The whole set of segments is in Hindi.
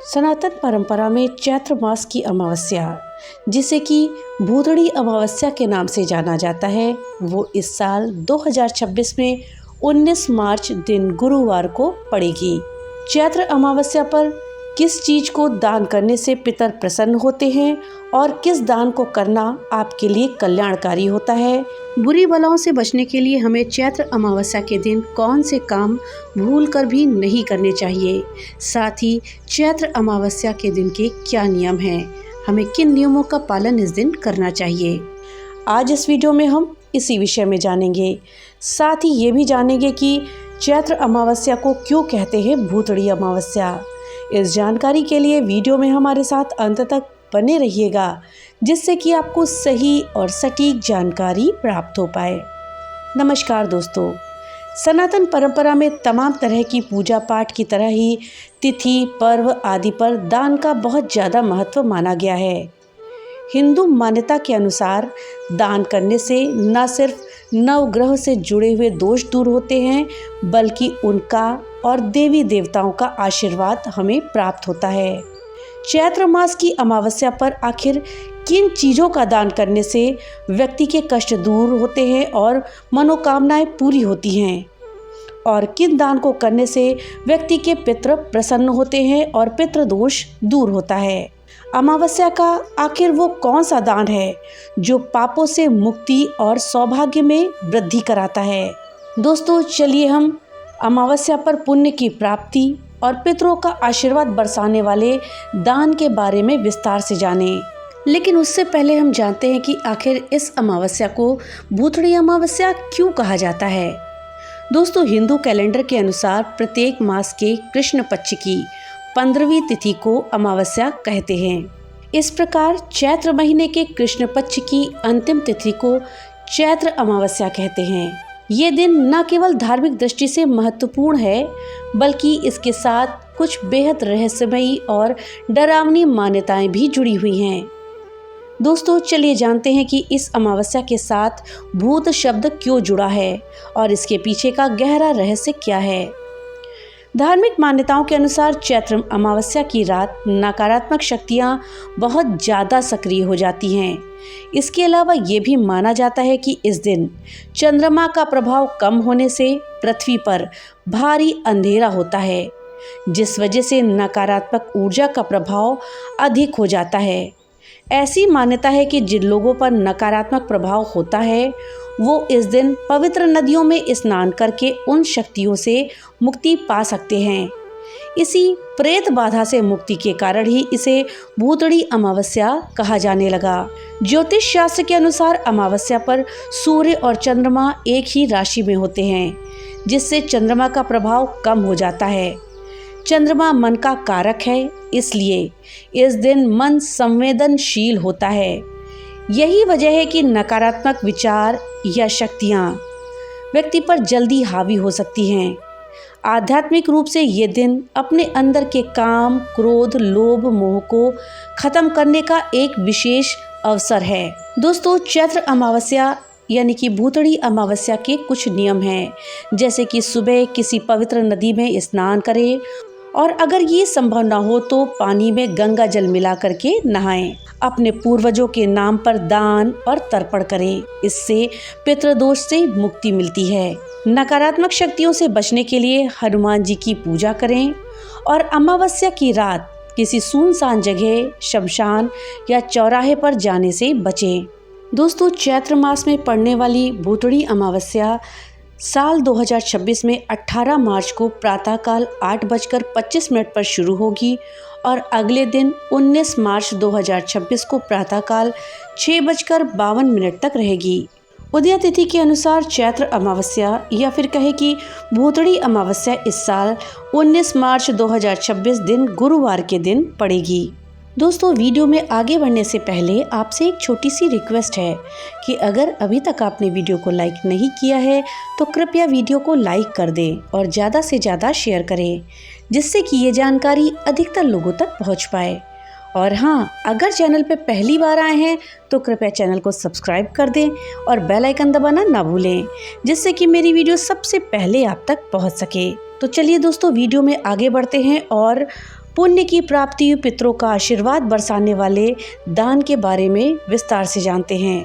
सनातन परंपरा में चैत्र मास की अमावस्या, जिसे कि भूतड़ी अमावस्या के नाम से जाना जाता है, वो इस साल 2026 में 19 मार्च दिन गुरुवार को पड़ेगी। चैत्र अमावस्या पर किस चीज को दान करने से पितर प्रसन्न होते हैं और किस दान को करना आपके लिए कल्याणकारी होता है, बुरी बलाओं से बचने के लिए हमें चैत्र अमावस्या के दिन कौन से काम भूल कर भी नहीं करने चाहिए, साथ ही चैत्र अमावस्या के दिन के क्या नियम हैं, हमें किन नियमों का पालन इस दिन करना चाहिए, आज इस वीडियो में हम इसी विषय में जानेंगे। साथ ही ये भी जानेंगे कि चैत्र अमावस्या को क्यों कहते हैं भूतड़ी अमावस्या। इस जानकारी के लिए वीडियो में हमारे साथ अंत तक बने रहिएगा, जिससे कि आपको सही और सटीक जानकारी प्राप्त हो पाए। नमस्कार दोस्तों, सनातन परंपरा में तमाम तरह की पूजा पाठ की तरह ही तिथि, पर्व आदि पर दान का बहुत ज़्यादा महत्व माना गया है। हिंदू मान्यता के अनुसार दान करने से न सिर्फ नवग्रह से जुड़े हुए दोष दूर होते हैं, बल्कि उनका और देवी देवताओं का आशीर्वाद हमें प्राप्त होता है। चैत्र मास की अमावस्या पर आखिर किन चीज़ों का दान करने से व्यक्ति के कष्ट दूर होते हैं और मनोकामनाएं पूरी होती हैं, और किन दान को करने से व्यक्ति के पितृ प्रसन्न होते हैं और पितृदोष दूर होता है। अमावस्या का आखिर वो कौन सा दान है जो पापों से मुक्ति और सौभाग्य में वृद्धि कराता है। दोस्तों, चलिए हम अमावस्या पर पुण्य की प्राप्ति और पितरों का आशीर्वाद बरसाने वाले दान के बारे में विस्तार से जानें। लेकिन उससे पहले हम जानते हैं कि आखिर इस अमावस्या को भूतड़ी अमावस्या क्यों कहा जाता है। दोस्तों, हिंदू कैलेंडर के अनुसार प्रत्येक मास के कृष्ण पक्ष की 15वीं तिथि को अमावस्या कहते हैं। इस प्रकार चैत्र महीने के कृष्ण पक्ष की अंतिम तिथि को चैत्र अमावस्या कहते हैं। ये दिन न केवल धार्मिक दृष्टि से महत्वपूर्ण है, बल्कि इसके साथ कुछ बेहद रहस्यमयी और डरावनी मान्यताएं भी जुड़ी हुई हैं। दोस्तों, चलिए जानते हैं कि इस अमावस्या के साथ भूत शब्द क्यों जुड़ा है और इसके पीछे का गहरा रहस्य क्या है। धार्मिक मान्यताओं के अनुसार चैत्र अमावस्या की रात नकारात्मक शक्तियां बहुत ज़्यादा सक्रिय हो जाती हैं। इसके अलावा ये भी माना जाता है कि इस दिन चंद्रमा का प्रभाव कम होने से पृथ्वी पर भारी अंधेरा होता है, जिस वजह से नकारात्मक ऊर्जा का प्रभाव अधिक हो जाता है। ऐसी मान्यता है कि जिन लोगों पर नकारात्मक प्रभाव होता है, वो इस दिन पवित्र नदियों में स्नान करके उन शक्तियों से मुक्ति पा सकते हैं। इसी प्रेत बाधा से मुक्ति के कारण ही इसे भूतड़ी अमावस्या कहा जाने लगा। ज्योतिष शास्त्र के अनुसार अमावस्या पर सूर्य और चंद्रमा एक ही राशि में होते हैं, जिससे चंद्रमा का प्रभाव कम हो जाता है। चंद्रमा मन का कारक है, इसलिए इस दिन मन संवेदनशील होता है। यही वजह है कि नकारात्मक विचार या शक्तियाँ व्यक्ति पर जल्दी हावी हो सकती हैं। आध्यात्मिक रूप से ये दिन अपने अंदर के काम, क्रोध, लोभ, मोह को खत्म करने का एक विशेष अवसर है। दोस्तों, चैत्र अमावस्या यानी कि भूतड़ी अमावस्या के कुछ नियम हैं, जैसे कि सुबह किसी पवित्र नदी में स्नान करें, और अगर ये संभव ना हो तो पानी में गंगा जल मिला करके नहाएं। अपने पूर्वजों के नाम पर दान और तर्पण करें, इससे पितृदोष से मुक्ति मिलती है। नकारात्मक शक्तियों से बचने के लिए हनुमान जी की पूजा करें, और अमावस्या की रात किसी सुनसान जगह, शमशान या चौराहे पर जाने से बचें। दोस्तों, चैत्र मास में पड़ने वाली भूतड़ी अमावस्या साल 2026 में 18 मार्च को प्रातःकाल 8:25 पर शुरू होगी और अगले दिन 19 मार्च 2026 को प्रातःकाल 6:52 तक रहेगी। उदय तिथि के अनुसार चैत्र अमावस्या या फिर कहे कि भूतड़ी अमावस्या इस साल 19 मार्च 2026 दिन गुरुवार के दिन पड़ेगी। दोस्तों, वीडियो में आगे बढ़ने से पहले आपसे एक छोटी सी रिक्वेस्ट है कि अगर अभी तक आपने वीडियो को लाइक नहीं किया है तो कृपया वीडियो को लाइक कर दें और ज़्यादा से ज़्यादा शेयर करें, जिससे कि ये जानकारी अधिकतर लोगों तक पहुंच पाए। और हाँ, अगर चैनल पे पहली बार आए हैं तो कृपया चैनल को सब्सक्राइब कर दें और बेल आइकन दबाना ना भूलें, जिससे कि मेरी वीडियो सबसे पहले आप तक पहुँच सके। तो चलिए दोस्तों, वीडियो में आगे बढ़ते हैं और पुण्य की प्राप्ति, पितरों का आशीर्वाद बरसाने वाले दान के बारे में विस्तार से जानते हैं।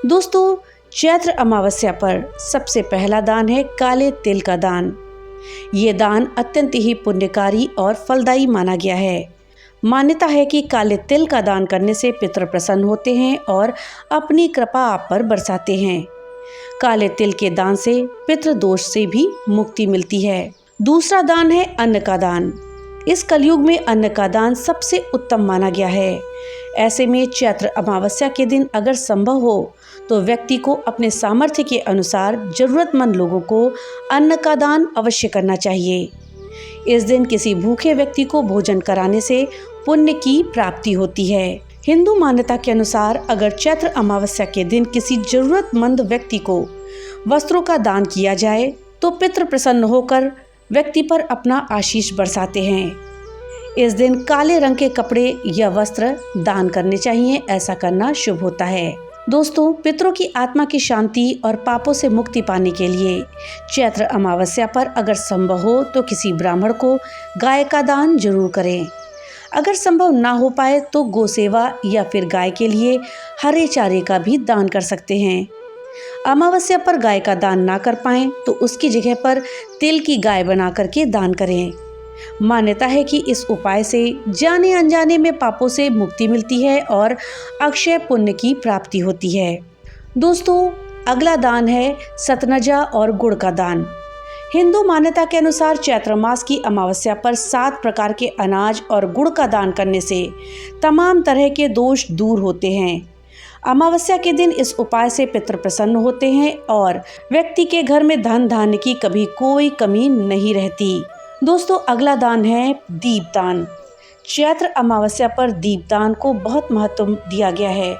दोस्तों, चैत्र अमावस्या पर सबसे पहला दान है काले तिल का दान। ये दान अत्यंत ही पुण्यकारी और फलदायी माना गया है। मान्यता है कि काले तिल का दान करने से पितर प्रसन्न होते हैं और अपनी कृपा आप पर बरसाते हैं। काले तिल के दान से पितृ दोष से भी मुक्ति मिलती है। दूसरा दान है अन्न का दान। इस कलयुग में अन्न का दान सबसे उत्तम माना गया है। ऐसे में चैत्र अमावस्या के दिन अगर संभव हो तो व्यक्ति को अपने सामर्थ्य के अनुसार जरूरतमंद लोगों को अन्न का दान अवश्य करना चाहिए। इस दिन किसी भूखे व्यक्ति को भोजन कराने से पुण्य की प्राप्ति होती है। हिंदू मान्यता के अनुसार अगर चैत्र अमावस्या के दिन किसी जरूरतमंद व्यक्ति को वस्त्रों का दान किया जाए तो पितृ प्रसन्न होकर व्यक्ति पर अपना आशीष बरसाते हैं। इस दिन काले रंग के कपड़े या वस्त्र दान करने चाहिए, ऐसा करना शुभ होता है। दोस्तों, पितरों की आत्मा की शांति और पापों से मुक्ति पाने के लिए चैत्र अमावस्या पर अगर संभव हो तो किसी ब्राह्मण को गाय का दान जरूर करें। अगर संभव ना हो पाए तो गौ सेवा या फिर गाय के लिए हरे चारे का भी दान कर सकते हैं। अमावस्या पर गाय का दान ना कर पाएं तो उसकी जगह पर तिल की गाय बना करके दान करें। मान्यता है कि इस उपाय से जाने अनजाने में पापों से मुक्ति मिलती है और अक्षय पुण्य की प्राप्ति होती है। दोस्तों, अगला दान है सतनजा और गुड़ का दान। हिंदू मान्यता के अनुसार चैत्र मास की अमावस्या पर 7 प्रकार के अनाज और गुड़ का दान करने से तमाम तरह के दोष दूर होते हैं। अमावस्या के दिन इस उपाय से पितृ प्रसन्न होते हैं और व्यक्ति के घर में धन धान्य की कभी कोई कमी नहीं रहती। दोस्तों, अगला दान है दीपदान। चैत्र अमावस्या पर दीपदान को बहुत महत्व दिया गया है।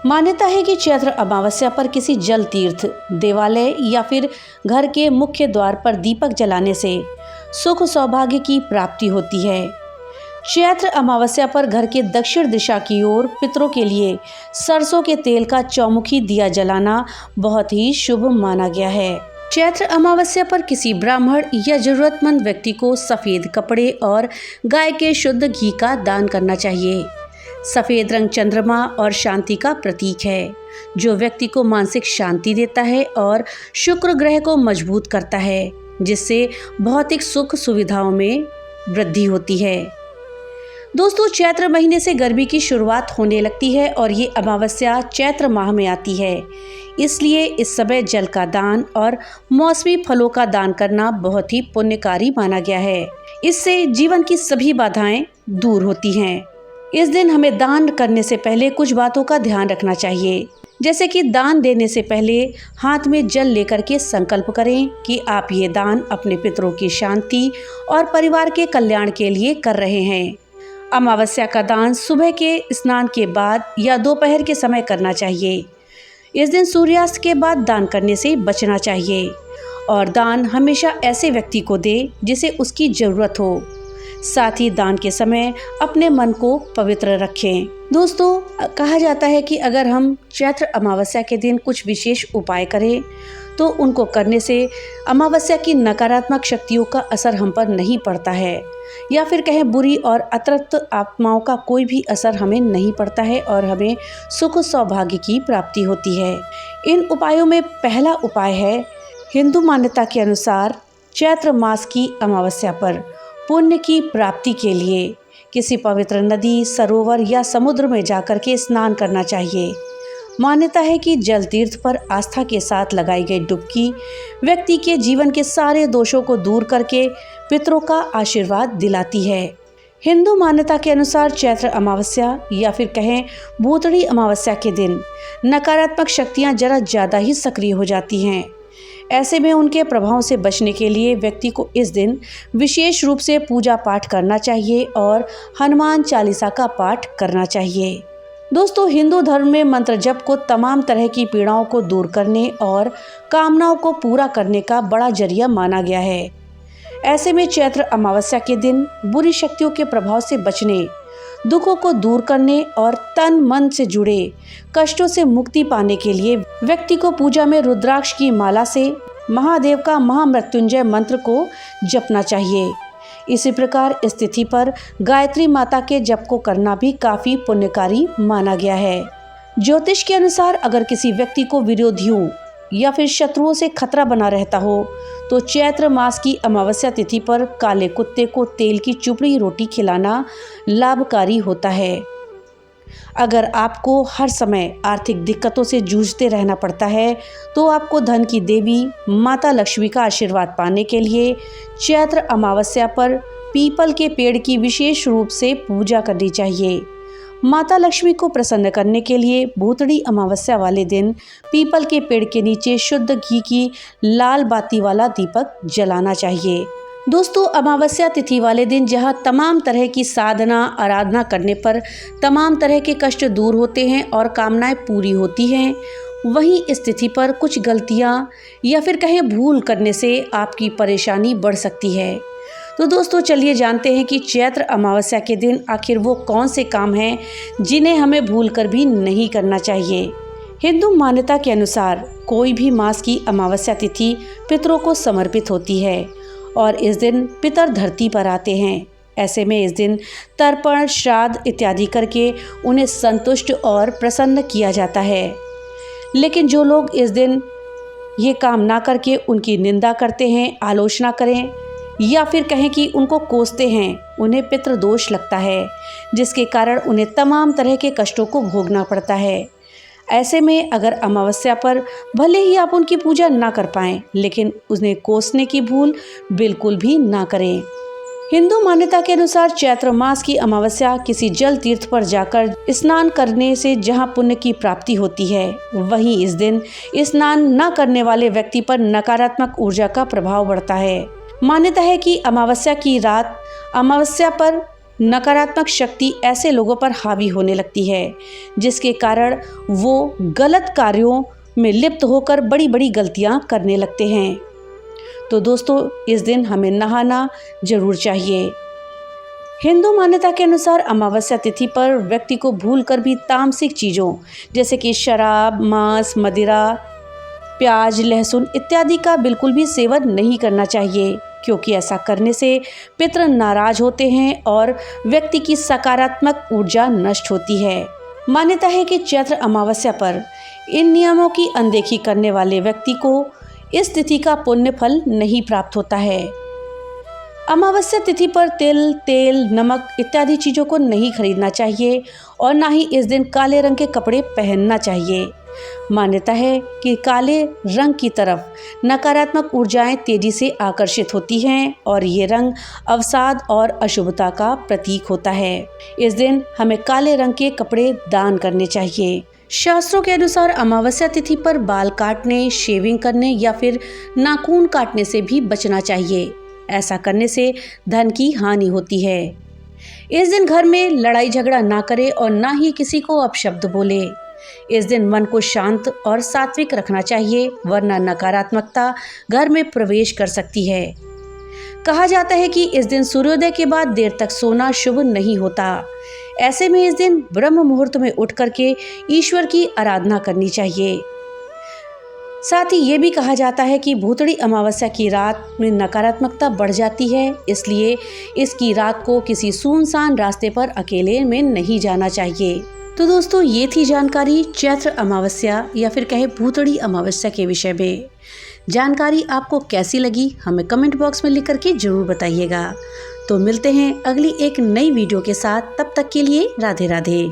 मान्यता है कि चैत्र अमावस्या पर किसी जल तीर्थ, देवालय या फिर घर के मुख्य द्वार पर दीपक जलाने से सुख सौभाग्य की प्राप्ति होती है। चैत्र अमावस्या पर घर के दक्षिण दिशा की ओर पितरों के लिए सरसों के तेल का चौमुखी दिया जलाना बहुत ही शुभ माना गया है। चैत्र अमावस्या पर किसी ब्राह्मण या जरूरतमंद व्यक्ति को सफेद कपड़े और गाय के शुद्ध घी का दान करना चाहिए। सफेद रंग चंद्रमा और शांति का प्रतीक है, जो व्यक्ति को मानसिक शांति देता है और शुक्र ग्रह को मजबूत करता है, जिससे भौतिक सुख सुविधाओं में वृद्धि होती है। दोस्तों, चैत्र महीने से गर्मी की शुरुआत होने लगती है और ये अमावस्या चैत्र माह में आती है। इसलिए इस समय जल का दान और मौसमी फलों का दान करना बहुत ही पुण्यकारी माना गया है। इससे जीवन की सभी बाधाएं दूर होती हैं। इस दिन हमें दान करने से पहले कुछ बातों का ध्यान रखना चाहिए, जैसे कि दान देने से पहले हाथ में जल लेकर के संकल्प करें कि आप ये दान अपने पितरों की शांति और परिवार के कल्याण के लिए कर रहे हैं। अमावस्या का दान सुबह के स्नान के बाद या दोपहर के समय करना चाहिए। इस दिन सूर्यास्त के बाद दान करने से बचना चाहिए और दान हमेशा ऐसे व्यक्ति को दे जिसे उसकी ज़रूरत हो। साथ ही दान के समय अपने मन को पवित्र रखें। दोस्तों, कहा जाता है कि अगर हम चैत्र अमावस्या के दिन कुछ विशेष उपाय करें तो उनको करने से अमावस्या की नकारात्मक शक्तियों का असर हम पर नहीं पड़ता है, या फिर कहें बुरी और अतृप्त आत्माओं का कोई भी असर हमें नहीं पड़ता है और हमें सुख सौभाग्य की प्राप्ति होती है। इन उपायों में पहला उपाय है, हिंदू मान्यता के अनुसार चैत्र मास की अमावस्या पर पुण्य की प्राप्ति के लिए किसी पवित्र नदी, सरोवर या समुद्र में जाकर के स्नान करना चाहिए। मान्यता है कि जल तीर्थ पर आस्था के साथ लगाई गई डुबकी व्यक्ति के जीवन के सारे दोषों को दूर करके पितरों का आशीर्वाद दिलाती है। हिंदू मान्यता के अनुसार चैत्र अमावस्या या फिर कहें भूतड़ी अमावस्या के दिन नकारात्मक शक्तियां जरा ज़्यादा ही सक्रिय हो जाती हैं। ऐसे में उनके प्रभाव से बचने के लिए व्यक्ति को इस दिन विशेष रूप से पूजा पाठ करना चाहिए और हनुमान चालीसा का पाठ करना चाहिए। दोस्तों, हिंदू धर्म में मंत्र जप को तमाम तरह की पीड़ाओं को दूर करने और कामनाओं को पूरा करने का बड़ा जरिया माना गया है। ऐसे में चैत्र अमावस्या के दिन बुरी शक्तियों के प्रभाव से बचने, दुखों को दूर करने और तन मन से जुड़े कष्टों से मुक्ति पाने के लिए व्यक्ति को पूजा में रुद्राक्ष की माला से महादेव का महामृत्युंजय मंत्र को जपना चाहिए। इसी प्रकार इस तिथि पर गायत्री माता के जप को करना भी काफी पुण्यकारी माना गया है। ज्योतिष के अनुसार अगर किसी व्यक्ति को विरोधियों या फिर शत्रुओं से खतरा बना रहता हो तो चैत्र मास की अमावस्या तिथि पर काले कुत्ते को तेल की चुपड़ी रोटी खिलाना लाभकारी होता है। अगर आपको हर समय आर्थिक दिक्कतों से जूझते रहना पड़ता है तो आपको धन की देवी माता लक्ष्मी का आशीर्वाद पाने के लिए चैत्र अमावस्या पर पीपल के पेड़ की विशेष रूप से पूजा करनी चाहिए। माता लक्ष्मी को प्रसन्न करने के लिए भूतड़ी अमावस्या वाले दिन पीपल के पेड़ के नीचे शुद्ध घी की लाल बाती वाला दीपक जलाना चाहिए। दोस्तों, अमावस्या तिथि वाले दिन जहां तमाम तरह की साधना आराधना करने पर तमाम तरह के कष्ट दूर होते हैं और कामनाएं पूरी होती हैं, वहीं इस तिथि पर कुछ गलतियां या फिर कहें भूल करने से आपकी परेशानी बढ़ सकती है। तो दोस्तों, चलिए जानते हैं कि चैत्र अमावस्या के दिन आखिर वो कौन से काम हैं जिन्हें हमें भूल कर भी नहीं करना चाहिए। हिंदू मान्यता के अनुसार कोई भी मास की अमावस्या तिथि पितरों को समर्पित होती है और इस दिन पितर धरती पर आते हैं। ऐसे में इस दिन तर्पण, श्राद्ध इत्यादि करके उन्हें संतुष्ट और प्रसन्न किया जाता है। लेकिन जो लोग इस दिन ये काम ना करके उनकी निंदा करते हैं, आलोचना करें या फिर कहें कि उनको कोसते हैं, उन्हें पितृदोष लगता है, जिसके कारण उन्हें तमाम तरह के कष्टों को भोगना पड़ता है। ऐसे में अगर अमावस्या पर भले ही आप उनकी पूजा ना कर पाएं, लेकिन उन्हें कोसने की भूल बिल्कुल भी ना करें। हिंदू मान्यता के अनुसार चैत्र मास की अमावस्या किसी जल तीर्थ पर जाकर स्नान करने से जहां पुण्य की प्राप्ति होती है, वहीं इस दिन स्नान न करने वाले व्यक्ति पर नकारात्मक ऊर्जा का प्रभाव बढ़ता है। मान्यता है कि अमावस्या की रात अमावस्या पर नकारात्मक शक्ति ऐसे लोगों पर हावी होने लगती है, जिसके कारण वो गलत कार्यों में लिप्त होकर बड़ी बड़ी गलतियां करने लगते हैं। तो दोस्तों, इस दिन हमें नहाना जरूर चाहिए। हिंदू मान्यता के अनुसार अमावस्या तिथि पर व्यक्ति को भूलकर भी तामसिक चीज़ों जैसे कि शराब, मांस, मदिरा, प्याज, लहसुन इत्यादि का बिल्कुल भी सेवन नहीं करना चाहिए, क्योंकि ऐसा करने से पितृ नाराज होते हैं और व्यक्ति की सकारात्मक ऊर्जा नष्ट होती है। मान्यता है कि चैत्र अमावस्या पर इन नियमों की अनदेखी करने वाले व्यक्ति को इस तिथि का पुण्य फल नहीं प्राप्त होता है। अमावस्या तिथि पर तिल, तेल, नमक इत्यादि चीज़ों को नहीं खरीदना चाहिए और ना ही इस दिन काले रंग के कपड़े पहनना चाहिए। मान्यता है कि काले रंग की तरफ नकारात्मक ऊर्जाएं तेजी से आकर्षित होती हैं और ये रंग अवसाद और अशुभता का प्रतीक होता है। इस दिन हमें काले रंग के कपड़े दान करने चाहिए। शास्त्रों के अनुसार अमावस्या तिथि पर बाल काटने, शेविंग करने या फिर नाखून काटने से भी बचना चाहिए। ऐसा करने से धन की हानि होती है। इस दिन घर में लड़ाई झगड़ा ना करें और ना ही किसी को अपशब्द बोले। इस दिन मन को शांत और सात्विक रखना चाहिए, वरना नकारात्मकता घर में प्रवेश कर सकती है। कहा जाता है कि इस दिन सूर्योदय के बाद देर तक सोना शुभ नहीं होता। ऐसे में इस दिन ब्रह्म मुहूर्त में उठ करके ईश्वर की आराधना करनी चाहिए। साथ ही ये भी कहा जाता है कि भूतड़ी अमावस्या की रात में नकारात्मकता बढ़ जाती है, इसलिए इसकी रात को किसी सुनसान रास्ते पर अकेले में नहीं जाना चाहिए। तो दोस्तों, ये थी जानकारी चैत्र अमावस्या या फिर कहे भूतड़ी अमावस्या के विषय में। जानकारी आपको कैसी लगी हमें कमेंट बॉक्स में लिख करके जरूर बताइएगा। तो मिलते हैं अगली एक नई वीडियो के साथ, तब तक के लिए राधे राधे।